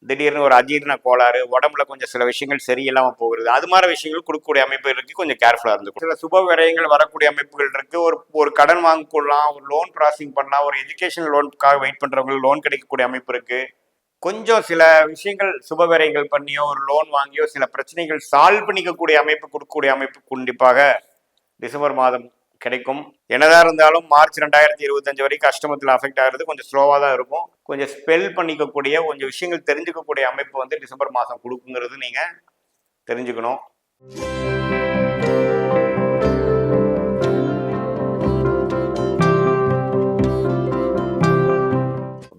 திடீர்னு ஒரு அஜீரண கோளாறு, உடம்புல கொஞ்சம் சில விஷயங்கள் சரியில்லாமல் போகிறது, அது மாதிரி விஷயங்கள் கொடுக்கக்கூடிய அமைப்பு இருக்கு. கொஞ்சம் கேர்ஃபுல்லாக இருந்துக்கும். சில சுப விரயங்கள் வரக்கூடிய அமைப்புகள் இருக்கு. ஒரு ஒரு கடன் வாங்கிக்கொள்ளலாம், ஒரு லோன் ப்ராசஸிங் பண்ணலாம், ஒரு எஜுகேஷன் லோனுக்காக வெயிட் பண்றவங்களுக்கு லோன் கிடைக்கக்கூடிய அமைப்பு இருக்கு. கொஞ்சம் சில விஷயங்கள் சுப விரயங்கள் பண்ணியோ ஒரு லோன் வாங்கியோ சில பிரச்சனைகள் சால்வ் பண்ணிக்கக்கூடிய அமைப்பு கொடுக்கக்கூடிய அமைப்பு கண்டிப்பாக டிசம்பர் மாதம் கிடைக்கும். என்னதான் இருந்தாலும் மார்ச் 2025 வரைக்கும் அஷ்டமத்தில் அஃபெக்ட் ஆகிறது கொஞ்சம் ஸ்லோவாக தான் இருக்கும். கொஞ்சம் ஸ்பெல் பண்ணிக்கக்கூடிய கொஞ்சம் விஷயங்கள் தெரிஞ்சுக்கக்கூடிய அமைப்பு வந்து டிசம்பர் மாதம் கொடுக்குங்கிறது நீங்கள் தெரிஞ்சுக்கணும்.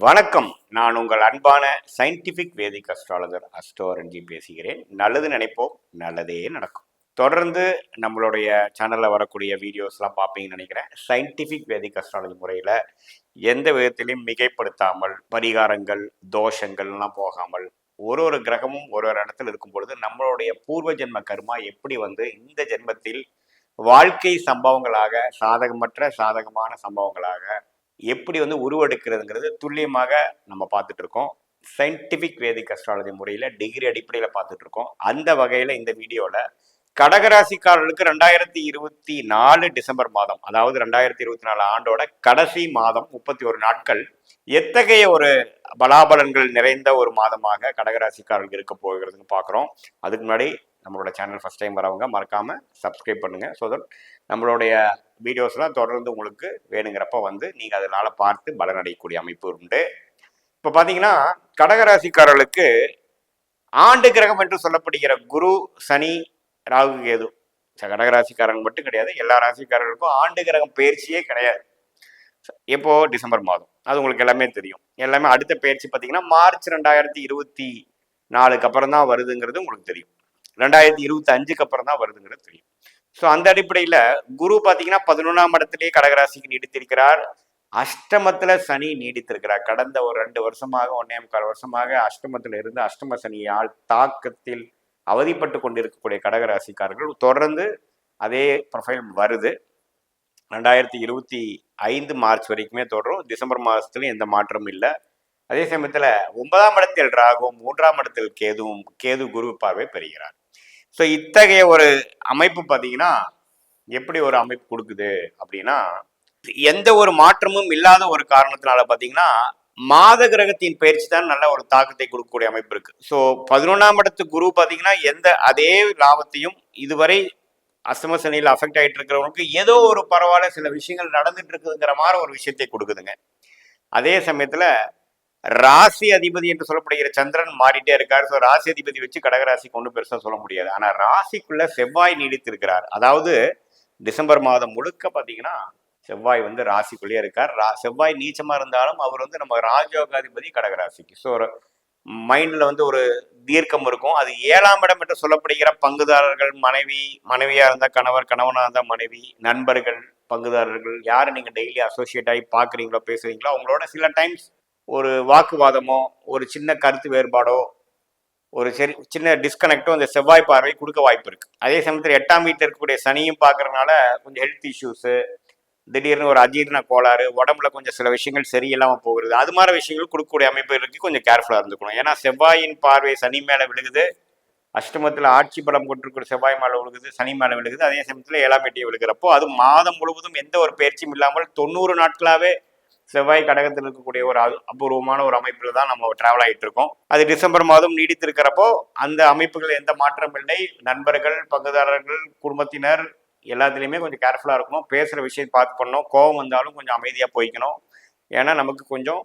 வணக்கம், நான் உங்கள் அன்பான சயின்டிஃபிக் வேதிக் அஸ்ட்ராலஜர் அஸ்ட்ரோரஞ்சி பேசுகிறேன். நல்லது நினைப்போம், நல்லதே நடக்கும். தொடர்ந்து நம்மளுடைய சேனலில் வரக்கூடிய வீடியோஸ்லாம் பார்ப்பீங்கன்னு நினைக்கிறேன். சயின்டிஃபிக் வேதிக் அஸ்ட்ராலஜி முறையில் எந்த விதத்திலையும் மிகைப்படுத்தாமல், பரிகாரங்கள் தோஷங்கள்லாம் போகாமல், ஒரு கிரகமும் ஒரு இடத்துல இருக்கும் பொழுது நம்மளுடைய பூர்வ ஜென்ம கர்மா எப்படி வந்து இந்த ஜென்மத்தில் வாழ்க்கை சம்பவங்களாக சாதகமற்ற சாதகமான சம்பவங்களாக எப்படி வந்து உருவெடுக்கிறதுங்கிறது துல்லியமாக நம்ம பார்த்துட்டு இருக்கோம். சயின்டிஃபிக் வேதிக் அஸ்ட்ராலஜி முறையில் டிகிரி அடிப்படையில் பார்த்துட்டு இருக்கோம். அந்த வகையில் இந்த வீடியோவில் கடகராசிக்காரர்களுக்கு 2024 டிசம்பர் மாதம், அதாவது 2024 ஆண்டோட கடைசி மாதம் 31 நாட்கள் எத்தகைய ஒரு பலாபலன்கள் நிறைந்த ஒரு மாதமாக கடகராசிக்காரர்களுக்கு இருக்க போகிறதுன்னு பார்க்குறோம். அதுக்கு முன்னாடி நம்மளோட சேனல் ஃபஸ்ட் டைம் வரவங்க மறக்காமல் சப்ஸ்கிரைப் பண்ணுங்கள். ஸோ தட் நம்மளுடைய வீடியோஸ்லாம் தொடர்ந்து உங்களுக்கு வேணுங்கிறப்ப வந்து நீங்கள் அதனால் பார்த்து பலனடையக்கூடிய அமைப்பு உண்டு. இப்போ பார்த்தீங்கன்னா கடகராசிக்காரர்களுக்கு ஆண்டு கிரகம் என்று சொல்லப்படுகிற குரு, சனி, ராகு, கேது, கடகராசிக்காரங்க மட்டும் கிடையாது, எல்லா ராசிக்காரர்களுக்கும் ஆண்டு கிரகம் பயிற்சியே கிடையாது. எப்போ டிசம்பர் மாதம், அது உங்களுக்கு எல்லாமே தெரியும். எல்லாமே அடுத்த பயிற்சி பார்த்தீங்கன்னா மார்ச் 2024 அப்புறம் தான் வருதுங்கிறது உங்களுக்கு தெரியும். 2025 அப்புறம் தான் வருதுங்கிறது தெரியும். ஸோ அந்த அடிப்படையில் குரு பார்த்தீங்கன்னா 11ஆம் இடத்திலேயே கடகராசிக்கு நீடித்திருக்கிறார். அஷ்டமத்தில் சனி நீடித்திருக்கிறார். கடந்த ஒரு 2 வருஷமாக 1.25 வருஷமாக அஷ்டமத்தில் இருந்து அஷ்டம சனியால் தாக்கத்தில் அவதிப்பட்டு கொண்டிருக்கக்கூடிய கடகராசிக்காரர்கள் தொடர்ந்து அதே ப்ரொஃபைல் வருது. 2025 மார்ச் வரைக்குமே தொடரும். டிசம்பர் மாதத்துலையும் எந்த மாற்றமும் இல்லை. அதே சமயத்தில் 9ஆம் இடத்தில் ராகுவும் 3ஆம் இடத்தில் கேது குரு பார்வை பெறுகிறார். ஸோ இத்தகைய ஒரு அமைப்பு பார்த்தீங்கன்னா எப்படி ஒரு அமைப்பு கொடுக்குது அப்படின்னா, எந்த ஒரு மாற்றமும் இல்லாத ஒரு காரணத்தினால பார்த்தீங்கன்னா மாத கிரகத்தின் பயிற்சி தான் நல்ல ஒரு தாக்கத்தை கொடுக்கக்கூடிய அமைப்பு இருக்கு. ஸோ 11ஆம் இடத்து குரு பார்த்தீங்கன்னா எந்த அதே லாபத்தையும் இதுவரை அஷ்டம சனியில் அஃபெக்ட் ஆகிட்டு இருக்கிறவங்களுக்கு ஏதோ ஒரு பரவாயில்ல சில விஷயங்கள் நடந்துட்டு இருக்குதுங்கிற மாதிரி ஒரு விஷயத்தை கொடுக்குதுங்க. அதே சமயத்தில் ராசி அதிபதி என்று சொல்லப்படுகிற சந்திரன் மாறிட்டே இருக்காரு. ஸோ ராசி அதிபதி வச்சு கடகராசிக்கு ஒன்றும் பெருசாக சொல்ல முடியாது. ஆனால் ராசிக்குள்ள செவ்வாய் நீடித்திருக்கிறார். அதாவது டிசம்பர் மாதம் முழுக்க பார்த்தீங்கன்னா செவ்வாய் வந்து ராசிக்குள்ளேயே இருக்கார். செவ்வாய் நீச்சமாக இருந்தாலும் அவர் வந்து நம்ம ராஜயோகாதிபதி கடகராசிக்கு. ஸோ மைண்டில் வந்து ஒரு தீர்க்கம் இருக்கும். அது 7ஆம் இடம் என்று சொல்லப்படுகிற பங்குதாரர்கள், மனைவியாக இருந்தால் கணவர், கணவனாக இருந்தால் மனைவி, நண்பர்கள், பங்குதாரர்கள், யாரை நீங்கள் டெய்லி அசோசியேட் ஆகி பார்க்குறீங்களோ பேசுகிறீங்களோ அவங்களோட சில டைம்ஸ் ஒரு வாக்குவாதமோ ஒரு சின்ன கருத்து வேறுபாடோ ஒரு சின்ன டிஸ்கனெக்டோ அந்த செவ்வாய் பார்வை கொடுக்க வாய்ப்பு இருக்குது. அதே சமயத்தில் 8ஆம் வீட்டில் இருக்கக்கூடிய சனியும் பார்க்கறதுனால கொஞ்சம் ஹெல்த் இஷ்யூஸு, திடீர்னு ஒரு அஜீரண கோளாறு, உடம்புல கொஞ்சம் சில விஷயங்கள் சரியில்லாமல் போகிறது, அது மாதிரி விஷயங்கள் கொடுக்கக்கூடிய அமைப்பு இருக்கு. கொஞ்சம் கேர்ஃபுல்லாக இருந்துக்கணும். ஏன்னா செவ்வாயின் பார்வை சனி மேலே விழுகுது, அஷ்டமத்தில் ஆட்சி பலம் கொண்டிருக்கிற செவ்வாய் மேலே விழுகுது, சனி மேலே விழுகுது. அதே சமயத்தில் 7ஆம் வீட்டையே விழுகிறப்போ அது மாதம் முழுவதும் எந்த ஒரு பயிற்சியும் இல்லாமல் 90 நாட்களாகவே செவ்வாய் கடகத்தில் இருக்கக்கூடிய ஒரு அபூர்வமான ஒரு அமைப்பில் தான் நம்ம டிராவல் ஆகிட்டு இருக்கோம். அது டிசம்பர் மாதம் நீடித்திருக்கிறப்போ அந்த அமைப்புகள் எந்த மாற்றம் இல்லை. நண்பர்கள், பங்குதாரர்கள், குடும்பத்தினர் எல்லாத்துலேயுமே கொஞ்சம் கேர்ஃபுல்லாக இருக்கணும். பேசுகிற விஷயம் பார்த்து பண்ணணும். கோபம் வந்தாலும் கொஞ்சம் அமைதியாக போய்க்கணும். ஏன்னா நமக்கு கொஞ்சம்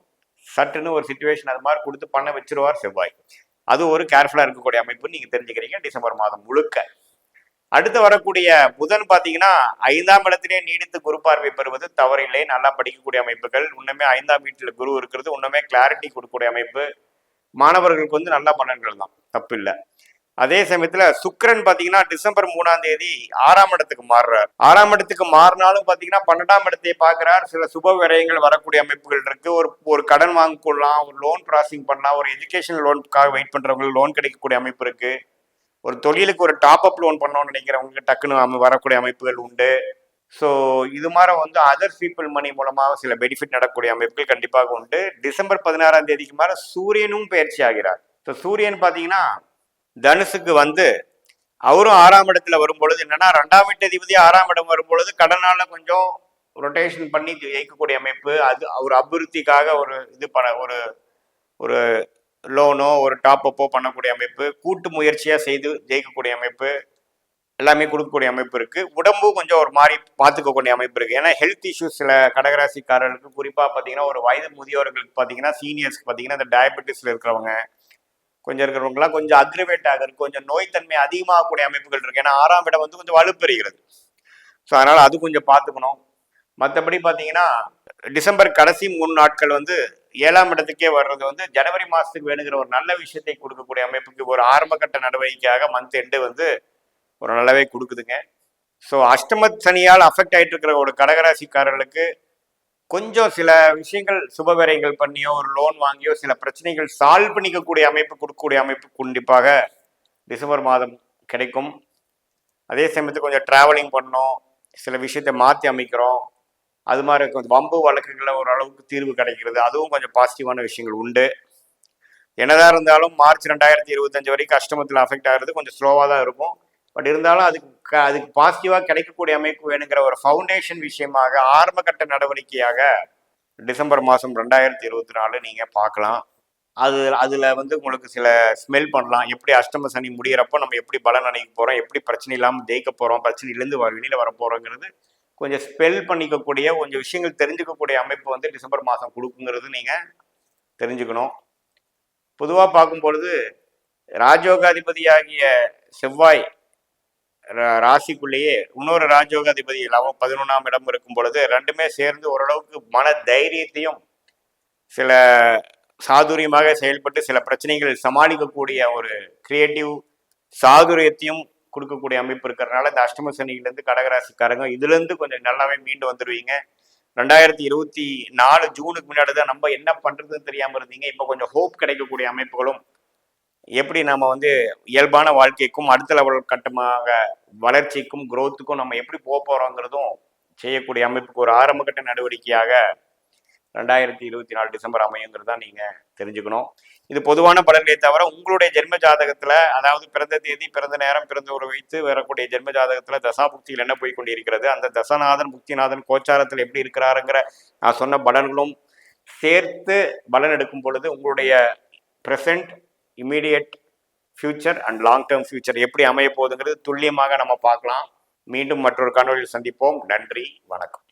சட்டுன்னு ஒரு சிச்சுவேஷன் அது மாதிரி கொடுத்து பண்ண வச்சிருவார் செவ்வாய். அது ஒரு கேர்ஃபுல்லாக இருக்கக்கூடிய அமைப்புன்னு நீங்கள் தெரிஞ்சுக்கிறீங்க டிசம்பர் மாதம் முழுக்க. அடுத்து வரக்கூடிய புதன் பார்த்தீங்கன்னா 5ஆம் இடத்திலே நீடித்து குரு பார்வை பெறுவது தவறில்லை. நல்லா படிக்கக்கூடிய அமைப்புகள். இன்னுமே 5ஆம் வீட்டில் குரு இருக்கிறது இன்னுமே கிளாரிட்டி கொடுக்கக்கூடிய அமைப்பு. மாணவர்களுக்கு வந்து நல்ல பலன்கள் தான், தப்பு இல்லை. அதே சமயத்துல சுக்கிரன் பாத்தீங்கன்னா டிசம்பர் 3ஆம் தேதி 6ஆம் இடத்துக்கு மாறுறார். 6ஆம் இடத்துக்கு மாறினாலும் பாத்தீங்கன்னா 12ஆம் இடத்தை பார்க்கிறார். சில சுப விரயங்கள் வரக்கூடிய அமைப்புகள் இருக்கு. ஒரு கடன் வாங்கிக்கொள்ளலாம், ஒரு லோன் ப்ராசஸிங் பண்ணலாம், ஒரு எஜுகேஷன் லோனுக்காக வெயிட் பண்றவங்களுக்கு லோன் கிடைக்கக்கூடிய அமைப்பு இருக்கு. ஒரு தொழிலுக்கு ஒரு டாப் அப் லோன் பண்ணணும்னு நினைக்கிறவங்களுக்கு டக்குன்னு வரக்கூடிய அமைப்புகள் உண்டு. ஸோ இது மாதிரி வந்து அதர் பீப்புள் மணி மூலமாக சில பெனிஃபிட் நடக்கக்கூடிய அமைப்புகள் கண்டிப்பாக உண்டு. டிசம்பர் 16ஆம் தேதிக்கு மேலே சூரியனும் பயிற்சி ஆகிறார். ஸோ சூரியன் பார்த்தீங்கன்னா தனுசுக்கு வந்து அவரும் 6ஆம் இடத்துல வரும்பொழுது என்னன்னா 2ஆம் வீட்டதிபதி 6ஆம் இடம் வரும்பொழுது கடனால கொஞ்சம் ரொட்டேஷன் பண்ணி ஜெயிக்கக்கூடிய அமைப்பு. அது ஒரு அபிவிருத்திக்காக ஒரு இது பண்ண ஒரு ஒரு லோனோ ஒரு டாப் அப்போ பண்ணக்கூடிய அமைப்பு, கூட்டு முயற்சியா செய்து ஜெயிக்கக்கூடிய அமைப்பு எல்லாமே கொடுக்கக்கூடிய அமைப்பு இருக்கு. உடம்பு கொஞ்சம் ஒரு மாதிரி பார்த்துக்கக்கூடிய அமைப்பு இருக்கு. ஏன்னா ஹெல்த் இஷ்யூஸ் சில கடகராசிக்காரர்களுக்கு குறிப்பா பார்த்தீங்கன்னா ஒரு வயது முதியோர்களுக்கு பார்த்தீங்கன்னா சீனியர்ஸ்க்கு பார்த்தீங்கன்னா இந்த டயபெட்டிஸ்ல இருக்கிறவங்க கொஞ்சம் இருக்கிறவங்களாம் கொஞ்சம் அக்ரிவேட் ஆகுது, கொஞ்சம் நோய்த்தன்மை அதிகமாகக்கூடிய அமைப்புகள் இருக்கு. ஏன்னா 6ஆம் இடம் வந்து கொஞ்சம் வலுப்பெறுகிறது. ஸோ அதனால அது கொஞ்சம் பார்த்துக்கணும். மற்றபடி பார்த்தீங்கன்னா டிசம்பர் கடைசி 3 நாட்கள் வந்து 7ஆம் இடத்துக்கே வர்றது வந்து ஜனவரி மாதத்துக்கு வேணுங்கிற ஒரு நல்ல விஷயத்தை கொடுக்கக்கூடிய அமைப்புக்கு ஒரு ஆரம்ப கட்ட நடவடிக்கையாக மந்த் எண்டு வந்து ஒரு நல்லாவே கொடுக்குதுங்க. ஸோ அஷ்டம சனியால் அஃபெக்ட் ஆகிட்டு இருக்கிற ஒரு கடகராசிக்காரர்களுக்கு கொஞ்சம் சில விஷயங்கள் சுபவிரயங்கள் பண்ணியோ ஒரு லோன் வாங்கியோ சில பிரச்சனைகள் சால்வ் பண்ணிக்கக்கூடிய அமைப்பு கொடுக்கக்கூடிய அமைப்பு கண்டிப்பாக டிசம்பர் மாதம் கிடைக்கும். அதே சமயத்துக்கு கொஞ்சம் ட்ராவலிங் பண்ணோம், சில விஷயத்தை மாற்றி அமைக்கிறோம், அது மாதிரி கொஞ்சம் வம்பு வழக்குகளில் ஓரளவுக்கு தீர்வு கிடைக்கிறது, அதுவும் கொஞ்சம் பாசிட்டிவான விஷயங்கள் உண்டு. என்னதான் இருந்தாலும் மார்ச் 2025 வரைக்கும் அஷ்டமத்தில் அஃபெக்ட் ஆகிறது கொஞ்சம் ஸ்லோவாக தான் இருக்கும். பட் இருந்தாலும் அதுக்கு பாசிட்டிவாக கிடைக்கக்கூடிய அமைப்பு வேணுங்கிற ஒரு ஃபவுண்டேஷன் விஷயமாக ஆரம்ப கட்ட நடவடிக்கையாக டிசம்பர் மாதம் 2024 நீங்கள் பார்க்கலாம். அதில் வந்து உங்களுக்கு சில ஸ்மெல் பண்ணலாம். எப்படி அஷ்டம சனி முடிகிறப்போ நம்ம எப்படி பலன் அணைக்க போகிறோம், எப்படி பிரச்சனை இல்லாமல் ஜெயிக்க போகிறோம், பிரச்சனையிலேருந்து வெளியில் வர போகிறோங்கிறது கொஞ்சம் ஸ்பெல் பண்ணிக்கக்கூடிய கொஞ்சம் விஷயங்கள் தெரிஞ்சுக்கக்கூடிய அமைப்பு வந்து டிசம்பர் மாதம் கொடுக்குங்கிறது நீங்கள் தெரிஞ்சுக்கணும். பொதுவாக பார்க்கும்பொழுது ராஜயோகாதிபதியாகிய செவ்வாய் ராசிக்குள்ளேயே இன்னொரு ராஜயோகாதிபதி 11ஆம் இடம் இருக்கும் பொழுது ரெண்டுமே சேர்ந்து ஓரளவுக்கு மன தைரியத்தையும் சில சாதுரியமாக செயல்பட்டு சில பிரச்சனைகள் சமாளிக்கக்கூடிய ஒரு கிரியேட்டிவ் சாதுரியத்தையும் கொடுக்கக்கூடிய அமைப்பு இருக்கிறதுனால இந்த அஷ்டம சனியிலேருந்து கடகராசிக்காரங்க இதுலேருந்து கொஞ்சம் நல்லாவே மீண்டு வந்துடுவீங்க. 2024 ஜூனுக்கு முன்னாடி தான் நம்ம என்ன பண்ணுறதுன்னு தெரியாமல் இருந்தீங்க. இப்போ கொஞ்சம் ஹோப் கிடைக்கக்கூடிய அமைப்புகளும் எப்படி நம்ம வந்து இயல்பான வாழ்க்கைக்கும் அடுத்த லெவல் கட்டமாக வளர்ச்சிக்கும் குரோத்துக்கும் நம்ம எப்படி போக போகிறோங்கிறதும் செய்யக்கூடிய அமைப்புக்கு ஒரு ஆரம்ப கட்ட நடவடிக்கையாக 2024 டிசம்பர் அமையுங்கிறது தான் நீங்கள் தெரிஞ்சுக்கணும். இது பொதுவான பலன்களை தவிர உங்களுடைய ஜென்ம ஜாதகத்தில், அதாவது பிறந்த தேதி, பிறந்த நேரம், பிறந்த ஒரு வைத்து வரக்கூடிய ஜென்ம ஜாதகத்தில் தசாபுக்தியில் என்ன போய் கொண்டிருக்கிறது, அந்த தசநாதன் புக்திநாதன் கோச்சாரத்தில் எப்படி இருக்கிறாருங்கிற நான் சொன்ன பலன்களும் சேர்த்து பலன் எடுக்கும் பொழுது உங்களுடைய present, immediate future and long term future எப்படி அமைய போகுதுங்கிறது துல்லியமாக நம்ம பார்க்கலாம். மீண்டும் மற்றொரு காணொலியில் சந்திப்போம். நன்றி, வணக்கம்.